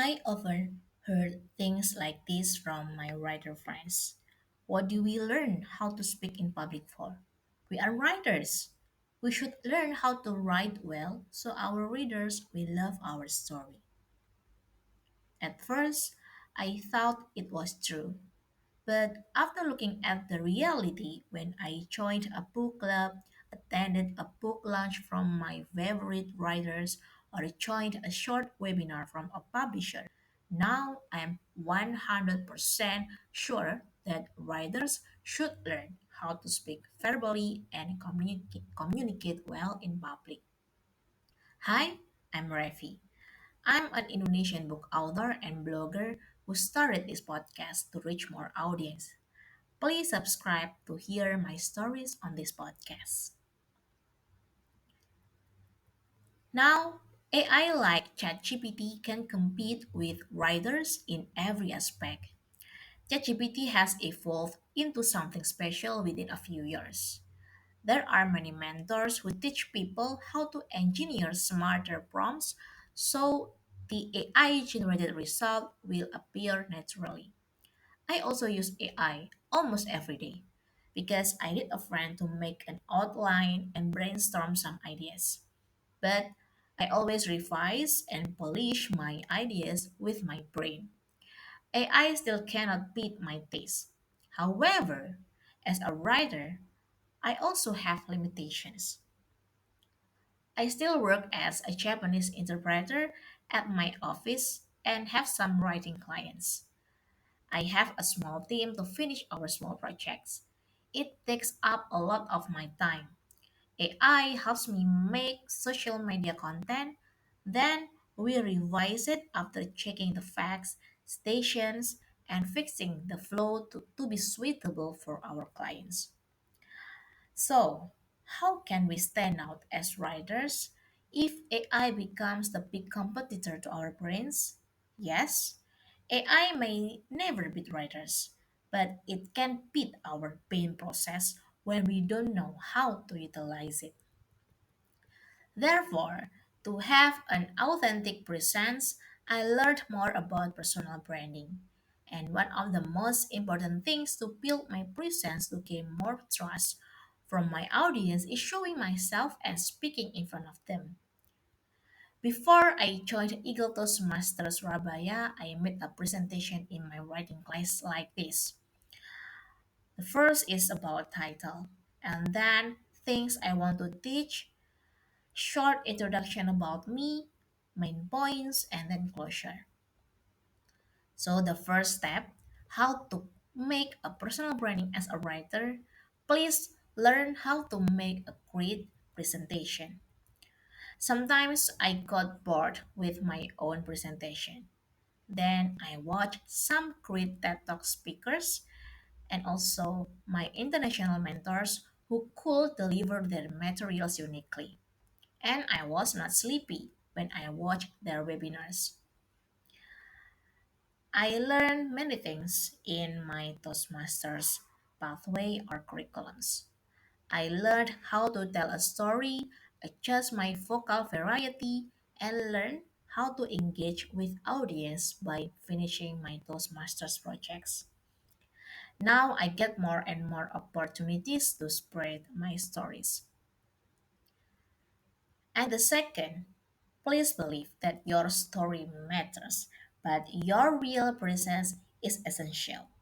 I often heard things like this from my writer friends. What do we learn how to speak in public for? We are writers. We should learn how to write well so our readers will love our story. At first, I thought it was true. But after looking at the reality, when I joined a book club, attended a book launch from my favorite writers, or joined a short webinar from a publisher, now I'm 100% sure that writers should learn how to speak verbally and communicate well in public. Hi, I'm Revi. I'm an Indonesian book author and blogger who started this podcast to reach more audience. Please subscribe to hear my stories on this podcast. Now, AI like ChatGPT can compete with writers in every aspect. ChatGPT has evolved into something special within a few years. There are many mentors who teach people how to engineer smarter prompts so the AI generated result will appear naturally. I also use AI almost every day because I need a friend to make an outline and brainstorm some ideas. But I always revise and polish my ideas with my brain. AI still cannot beat my taste. However, as a writer, I also have limitations. I still work as a Japanese interpreter at my office and have some writing clients. I have a small team to finish our small projects. It takes up a lot of my time. AI helps me make social media content, then we revise it after checking the facts, stations, and fixing the flow to be suitable for our clients. So, how can we stand out as writers if AI becomes the big competitor to our brains? Yes, AI may never beat writers, but it can beat our brain process when we don't know how to utilize it. Therefore, to have an authentic presence, I learned more about personal branding. And one of the most important things to build my presence to gain more trust from my audience is showing myself and speaking in front of them. Before I joined Eagle Toastmasters Surabaya, I made a presentation in my writing class like this. The first is about title, and then things I want to teach, short introduction about me, main points, and then closure. So, the first step how to make a personal branding as a writer. Please learn how to make a great presentation. Sometimes I got bored with my own presentation. Then I watch some great TED Talk speakers and also my international mentors who could deliver their materials uniquely. And I was not sleepy when I watched their webinars. I learned many things in my Toastmasters pathway or curriculums. I learned how to tell a story, adjust my vocal variety, and learn how to engage with audience by finishing my Toastmasters projects. Now I get more and more opportunities to spread my stories. And the second, please believe that your story matters, but your real presence is essential.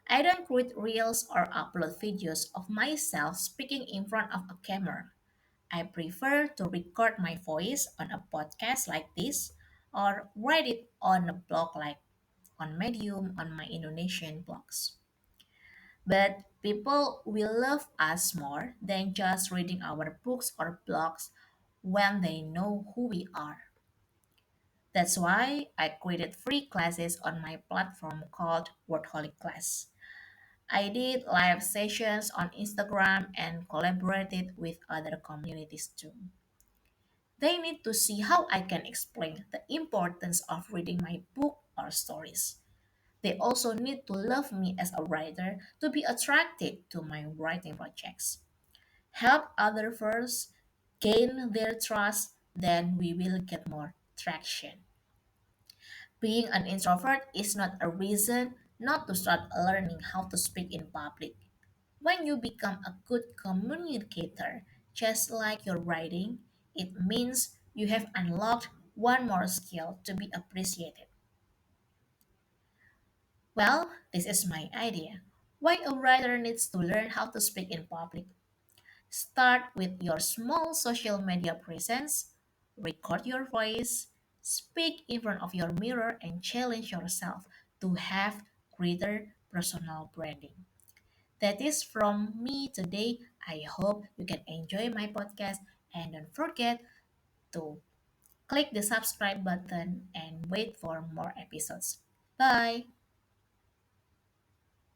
I don't create reels or upload videos of myself speaking in front of a camera. I prefer to record my voice on a podcast like this or write it on a blog like on Medium on my Indonesian blogs. But people will love us more than just reading our books or blogs when they know who we are. That's why I created free classes on my platform called Wordholic Class. I did live sessions on Instagram and collaborated with other communities too. They need to see how I can explain the importance of reading my book or stories. They also need to love me as a writer to be attracted to my writing projects. Help others first, gain their trust, then we will get more traction. Being an introvert is not a reason not to start learning how to speak in public. When you become a good communicator, just like your writing, it means you have unlocked one more skill to be appreciated. Well, this is my idea. Why a writer needs to learn how to speak in public. Start with your small social media presence, record your voice, speak in front of your mirror, and challenge yourself to have greater personal branding. That is from me today. I hope you can enjoy my podcast and don't forget to click the subscribe button and wait for more episodes. Bye.